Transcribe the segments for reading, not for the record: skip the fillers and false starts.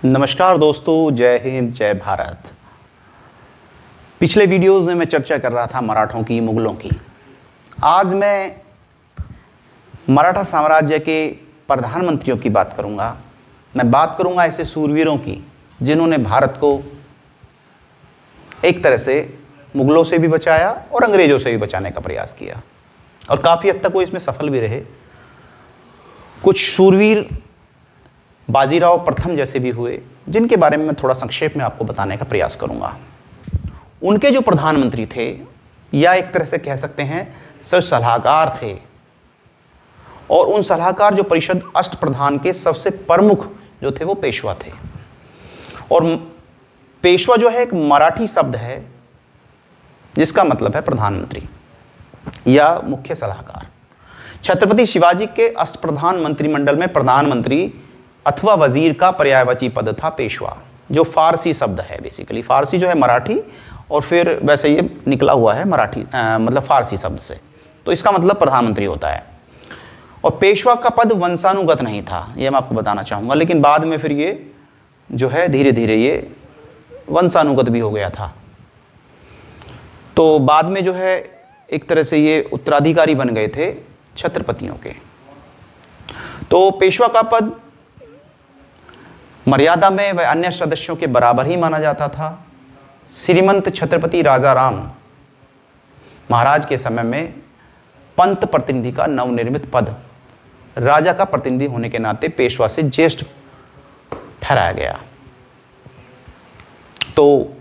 नमस्कार दोस्तों, जय हिंद, जय भारत। पिछले वीडियोस में मैं चर्चा कर रहा था मराठों की, मुगलों की। आज मैं मराठा साम्राज्य के प्रधानमंत्रियों की बात करूंगा। मैं बात करूंगा ऐसे सूरवीरों की जिन्होंने भारत को एक तरह से मुगलों से भी बचाया और अंग्रेजों से भी बचाने का प्रयास किया, और काफ़ी हद तक वो इसमें सफल भी रहे। कुछ सूरवीर बाजीराव प्रथम जैसे भी हुए, जिनके बारे में मैं थोड़ा संक्षेप में आपको बताने का प्रयास करूंगा। उनके जो प्रधानमंत्री थे, या एक तरह से कह सकते हैं सलाहकार थे, और उन सलाहकार जो परिषद अष्टप्रधान के सबसे प्रमुख जो थे वो पेशवा थे। और पेशवा जो है एक मराठी शब्द है जिसका मतलब है प्रधानमंत्री या मुख्य सलाहकार। छत्रपति शिवाजी के अष्टप्रधान मंत्रिमंडल में प्रधानमंत्री अथवा वजीर का पर्यायवाची पद था पेशवा, जो फारसी शब्द है। बेसिकली फारसी जो है मराठी, और फिर वैसे ये निकला हुआ है मराठी मतलब फारसी शब्द से, तो इसका मतलब प्रधानमंत्री होता है। और पेशवा का पद वंशानुगत नहीं था, ये मैं आपको बताना चाहूँगा, लेकिन बाद में फिर ये जो है धीरे धीरे ये वंशानुगत भी हो गया था। तो बाद में जो है एक तरह से ये उत्तराधिकारी बन गए थे छत्रपतियों के। तो पेशवा का पद मर्यादा में वह अन्य सदस्यों के बराबर ही माना जाता था। श्रीमंत छत्रपति राजा राम महाराज के समय में पंत प्रतिनिधि का नवनिर्मित पद राजा का प्रतिनिधि होने के नाते पेशवा से ज्येष्ठ ठहराया गया। तो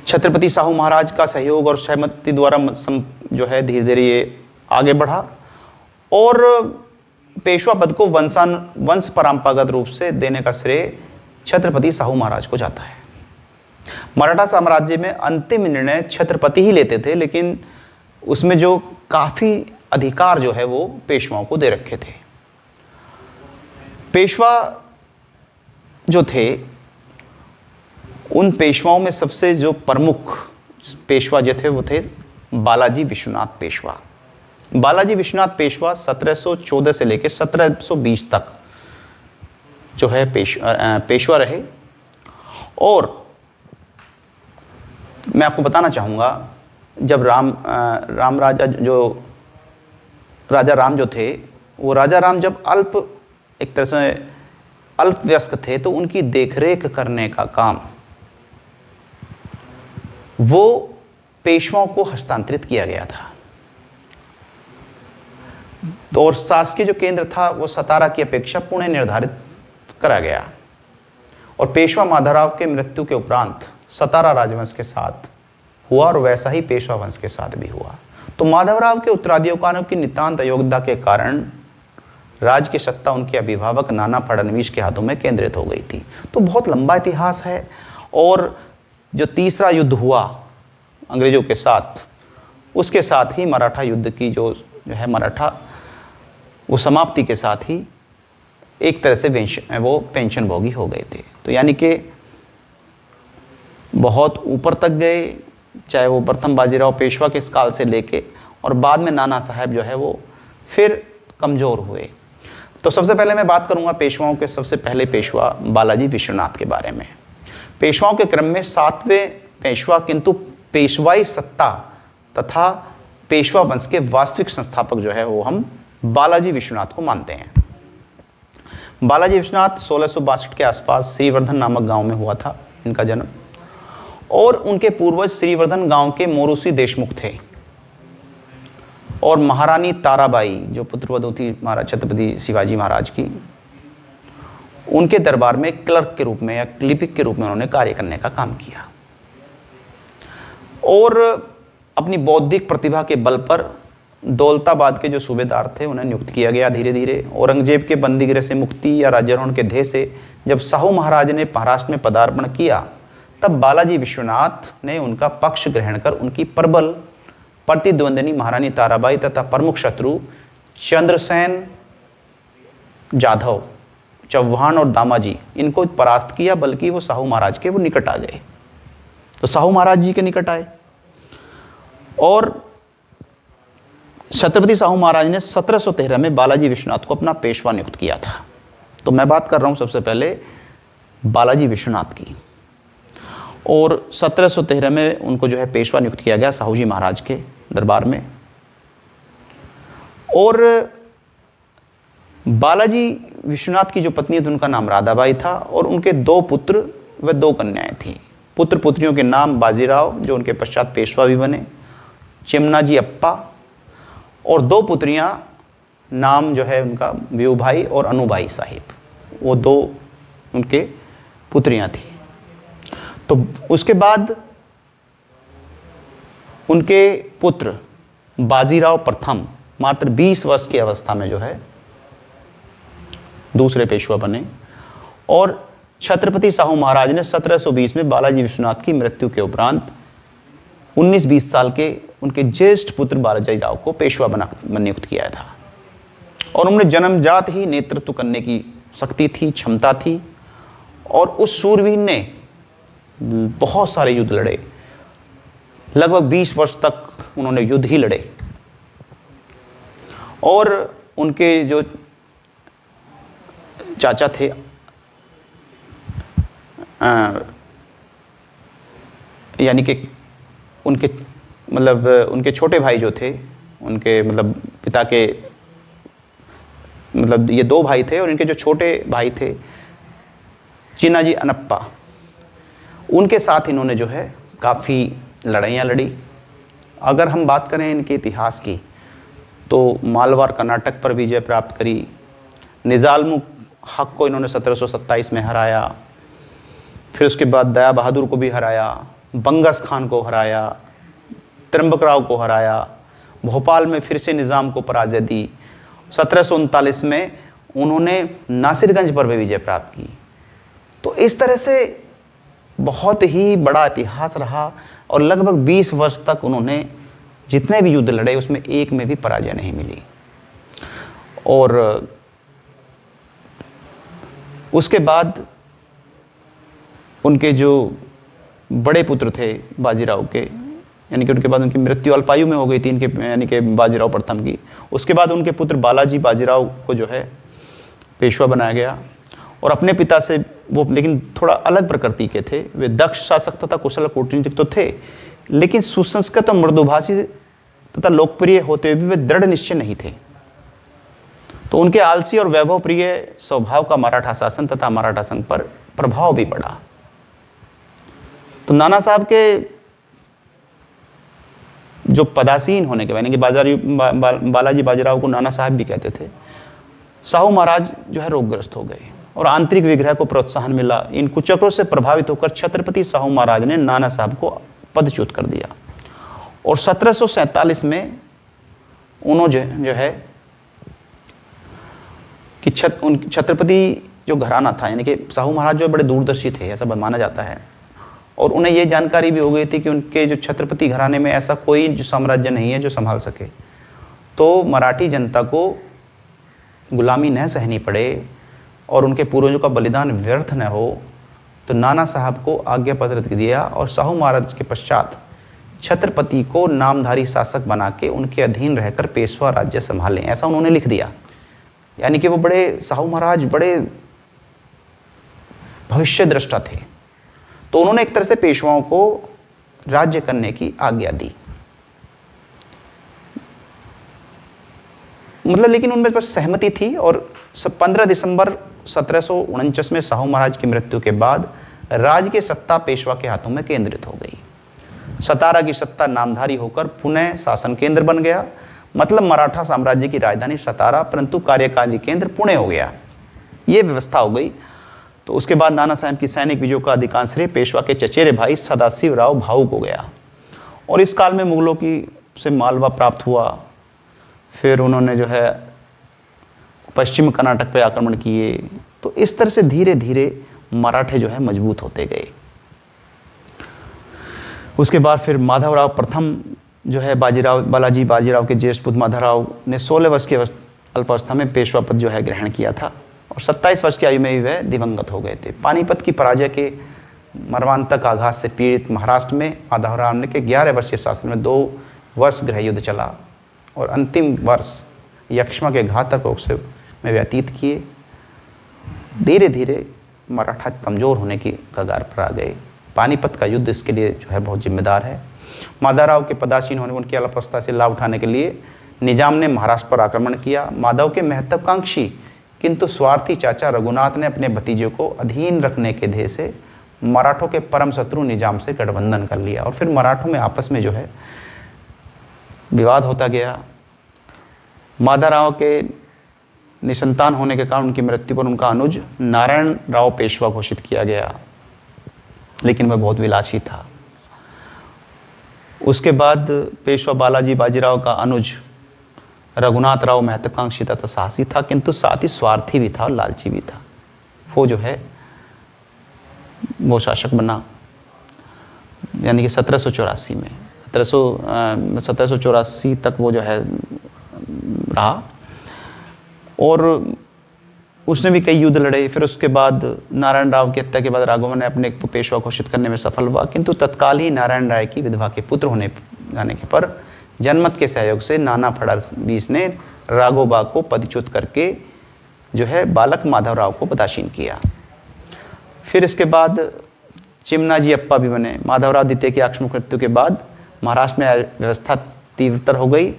छत्रपति साहू महाराज का सहयोग और सहमति द्वारा जो है धीरे धीरे ये आगे बढ़ा, और पेशवा पद को वंश परंपरागत रूप से देने का श्रेय छत्रपति साहू महाराज को जाता है। मराठा साम्राज्य में अंतिम निर्णय छत्रपति ही लेते थे, लेकिन उसमें जो काफी अधिकार जो है वो पेशवाओं को दे रखे थे। पेशवा जो थे, उन पेशवाओं में सबसे जो प्रमुख पेशवा जो थे वो थे बालाजी विश्वनाथ पेशवा। बालाजी विश्वनाथ पेशवा 1714 से लेकर 1720 तक जो है पेशवा रहे। और मैं आपको बताना चाहूँगा, जब राजा राम जो थे, वो राजा राम जब एक तरह से अल्पवयस्क थे, तो उनकी देखरेख करने का काम वो पेशवाओं को हस्तांतरित किया गया था। तो और शासकीय जो केंद्र था वो सतारा की अपेक्षा पुणे निर्धारित करा गया। और पेशवा माधवराव के मृत्यु के उपरांत सतारा राजवंश के साथ हुआ, और वैसा ही पेशवा वंश के साथ भी हुआ। तो माधवराव के उत्तराधिकारियों की नितांत अयोग्यता के कारण राज्य की सत्ता उनके अभिभावक नाना फडणवीस के हाथों में केंद्रित हो गई थी। तो बहुत लंबा इतिहास है। और जो तीसरा युद्ध हुआ अंग्रेजों के साथ, उसके साथ ही मराठा युद्ध की जो है मराठा, वो समाप्ति के साथ ही एक तरह से वो पेंशन भोगी हो गए थे। तो यानी कि बहुत ऊपर तक गए, चाहे वो प्रथम बाजीराव पेशवा के इस काल से लेके, और बाद में नाना साहब जो है वो फिर कमज़ोर हुए। तो सबसे पहले मैं बात करूंगा पेशवाओं के सबसे पहले पेशवा बालाजी विश्वनाथ के बारे में। पेशवाओं के क्रम में 7वें पेशवा, किंतु पेशवाई सत्ता तथा पेशवा वंश के वास्तविक संस्थापक जो है वो हम बालाजी विश्वनाथ को मानते हैं। बालाजी विश्वनाथ 1662 के आसपास श्रीवर्धन नामक गांव में हुआ था इनका जन्म, और उनके पूर्वज श्रीवर्धन गांव के मोरूसी देशमुख थे। और महारानी ताराबाई जो पुत्रवधू थी महाराज छत्रपति शिवाजी महाराज की, उनके दरबार में क्लर्क के रूप में या लिपिक के रूप में उन्होंने कार्य करने का काम किया। और अपनी बौद्धिक प्रतिभा के बल पर दौलताबाद के जो सूबेदार थे उन्हें नियुक्त किया गया। धीरे धीरे औरंगजेब के बंदीगृह से मुक्ति या राज्यारोहण के ध्येय से जब साहू महाराज ने महाराष्ट्र में पदार्पण किया, तब बालाजी विश्वनाथ ने उनका पक्ष ग्रहण कर उनकी प्रबल प्रतिद्वंदिनी महारानी ताराबाई तथा प्रमुख शत्रु चंद्रसेन जाधव, चौहान और दामाजी, इनको परास्त किया। बल्कि वो साहू महाराज के वो निकट आ गए, तो साहू महाराज जी के निकट आए। और छत्रपति साहू महाराज ने 1713 में बालाजी विश्वनाथ को अपना पेशवा नियुक्त किया था। तो मैं बात कर रहा हूँ सबसे पहले बालाजी विश्वनाथ की। और 1713 में उनको जो है पेशवा नियुक्त किया गया साहूजी महाराज के दरबार में। और बालाजी विश्वनाथ की जो पत्नी थी उनका नाम राधाबाई था और उनके 2 पुत्र व 2 कन्याएं थीं। पुत्र पुत्रियों के नाम बाजीराव, जो उनके पश्चात पेशवा भी बने, चिमनाजी अप्पा, और 2 पुत्रियां नाम जो है उनका व्यूभाई और अनुबाई साहिब, वो 2 उनके पुत्रियां थी। तो उसके बाद उनके पुत्र बाजीराव प्रथम मात्र 20 वर्ष की अवस्था में जो है दूसरे पेशवा बने। और छत्रपति साहू महाराज ने 1720 में बालाजी विश्वनाथ की मृत्यु के उपरांत 19-20 साल के उनके ज्येष्ठ पुत्र बालाजी राव को पेशवा नियुक्त किया था। और उन्हें जन्मजात ही नेतृत्व करने की शक्ति थी, क्षमता थी। और उस शूरवीर ने बहुत सारे युद्ध लड़े, लगभग 20 वर्ष तक उन्होंने युद्ध ही लड़े। और उनके जो चाचा थे यानी कि उनके मतलब उनके छोटे भाई जो थे, उनके मतलब पिता के मतलब ये 2 भाई थे, और इनके जो छोटे भाई थे चिन्नाजी अनप्पा, उनके साथ इन्होंने जो है काफ़ी लड़ाइयाँ लड़ी। अगर हम बात करें इनके इतिहास की तो मालवार कर्नाटक पर विजय प्राप्त करी, निजामुल हक को इन्होंने 1727 में हराया, फिर उसके बाद दया बहादुर को भी हराया, बंगस खान को हराया, त्र्यंबक राव को हराया, भोपाल में फिर से निज़ाम को पराजय दी। 1739 में उन्होंने नासिरगंज पर भी विजय प्राप्त की। तो इस तरह से बहुत ही बड़ा इतिहास रहा और लगभग 20 वर्ष तक उन्होंने जितने भी युद्ध लड़े उसमें एक में भी पराजय नहीं मिली। और उसके बाद उनके जो बड़े पुत्र थे बाजीराव के, यानी कि उनके बाद उनकी मृत्यु अल्पायु में हो गई थी इनके, यानी कि बाजीराव प्रथम की। उसके बाद उनके पुत्र बालाजी बाजीराव को जो है पेशवा बनाया गया। और अपने पिता से वो लेकिन थोड़ा अलग प्रकृति के थे। वे दक्ष शासक तथा कुशल कूटनीतिक तो थे, लेकिन सुसंस्कृत और मृदुभाषी तथा लोकप्रिय होते हुए भी वे दृढ़ निश्चय नहीं थे। तो उनके आलसी और वैभव प्रिय स्वभाव का मराठा शासन तथा मराठा संघ पर प्रभाव भी पड़ा। तो नाना साहब के जो पदासीन होने के, यानी कि बालाजी बाजीराव को नाना साहब भी कहते थे, साहू महाराज जो है रोगग्रस्त हो गए और आंतरिक विग्रह को प्रोत्साहन मिला। इन कुचक्रों से प्रभावित होकर छत्रपति साहू महाराज ने नाना साहब को पदच्युत कर दिया। और 1747 में उन्होंने जो है कि छत्रपति जो घराना था, यानी कि साहू महाराज जो बड़े दूरदर्शी थे ऐसा माना जाता है। और उन्हें ये जानकारी भी हो गई थी कि उनके जो छत्रपति घराने में ऐसा कोई जो साम्राज्य नहीं है जो संभाल सके, तो मराठी जनता को गुलामी न सहनी पड़े और उनके पूर्वजों का बलिदान व्यर्थ न हो, तो नाना साहब को आज्ञा पत्र दिया और साहू महाराज के पश्चात छत्रपति को नामधारी शासक बना के उनके अधीन रहकर पेशवा राज्य संभालें, ऐसा उन्होंने लिख दिया। यानी कि वो बड़े साहू महाराज बड़े भविष्य दृष्टा थे। तो उन्होंने एक तरह से पेशवाओं को राज्य करने की आज्ञा दी, मतलब लेकिन उनमें बस सहमति थी। और 15 दिसंबर 1749 में साहू महाराज की मृत्यु के बाद राज्य की सत्ता पेशवा के हाथों में केंद्रित हो गई। सतारा की सत्ता नामधारी होकर पुनः शासन केंद्र बन गया। मतलब मराठा साम्राज्य की राजधानी सतारा परंतु कार्यकारी केंद्र पुणे हो गया, ये व्यवस्था हो गई। तो उसके बाद नाना साहब की सैनिक विजयों का अधिकांश श्रेय पेशवा के चचेरे भाई सदाशिव राव भाऊ को गया। और इस काल में मुगलों की से मालवा प्राप्त हुआ। फिर उन्होंने जो है पश्चिम कर्नाटक पे आक्रमण किए। तो इस तरह से धीरे धीरे मराठे जो है मजबूत होते गए। उसके बाद फिर माधवराव प्रथम जो है बालाजी बाजीराव के ज्येष्ठ पुत्र माधवराव ने 16 वर्ष की अल्पावस्था में पेशवा पद जो है ग्रहण किया था और 27 वर्ष की आयु में ही वह दिवंगत हो गए थे। पानीपत की पराजय के मर्मांतक आघात से पीड़ित महाराष्ट्र में माधवराव ने के 11 वर्ष के शासन में 2 वर्ष गृह युद्ध चला और अंतिम वर्ष यक्ष्मा के घातक रोग से में व्यतीत किए। धीरे धीरे मराठा कमज़ोर होने की कगार पर आ गए। पानीपत का युद्ध इसके लिए जो है बहुत जिम्मेदार है। माधवराव के पदासीन होने, उनकी अल्पावस्था से लाभ उठाने के लिए निजाम ने महाराष्ट्र पर आक्रमण किया। माधव के महत्वाकांक्षी किंतु स्वार्थी चाचा रघुनाथ ने अपने भतीजे को अधीन रखने के ध्येय से मराठों के परम शत्रु निजाम से गठबंधन कर लिया और फिर मराठों में आपस में जो है विवाद होता गया। माधवराव के निसंतान होने के कारण उनकी मृत्यु पर उनका अनुज नारायण राव पेशवा घोषित किया गया, लेकिन वह बहुत विलासी था। उसके बाद पेशवा बालाजी बाजीराव का अनुज रघुनाथ राव महत्वाकांक्षी तथा साहसी था, किंतु साथ ही स्वार्थी भी था और लालची भी था। वो जो है वो शासक बना, यानी कि 1784 में 1784 तक वो जो है रहा और उसने भी कई युद्ध लड़े। फिर उसके बाद नारायण राव की हत्या के बाद राघवन ने अपने को पेशवा घोषित करने में सफल हुआ, किंतु तत्काल ही नारायण राय की विधवा के पुत्र होने जाने के पर जनमत के सहयोग से नाना फडणवीस ने राघोबा को पदच्युत करके जो है बालक माधवराव को पदासीन किया। फिर इसके बाद चिमनाजी अप्पा भी बने। माधवराव द्वितीय की आकस्मिक मृत्यु के बाद महाराष्ट्र में व्यवस्था तीव्रतर हो गई,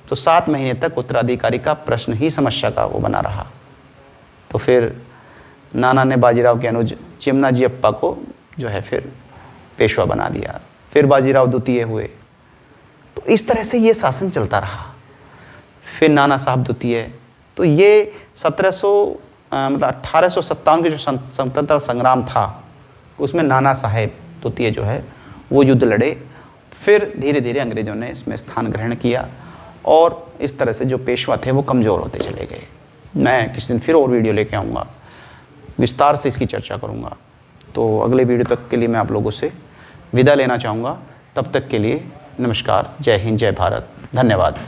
तो 7 महीने तक उत्तराधिकारी का प्रश्न ही समस्या का वो बना रहा। तो फिर नाना ने बाजीराव के अनुज चिमनाजी अप्पा को जो है फिर पेशवा बना दिया। फिर बाजीराव द्वितीय हुए। तो इस तरह से ये शासन चलता रहा। फिर नाना साहब द्वितीय। तो ये 1857 के जो स्वतंत्रता संग्राम था उसमें नाना साहेब द्वितीय जो है वो युद्ध लड़े। फिर धीरे धीरे अंग्रेजों ने इसमें स्थान ग्रहण किया और इस तरह से जो पेशवा थे वो कमज़ोर होते चले गए। मैं किसी दिन फिर और वीडियो लेके आऊँगा, विस्तार से इसकी चर्चा करूँगा। तो अगले वीडियो तक के लिए मैं आप लोगों से विदा लेना चाहूँगा। तब तक के लिए नमस्कार, जय हिंद, जय भारत, धन्यवाद।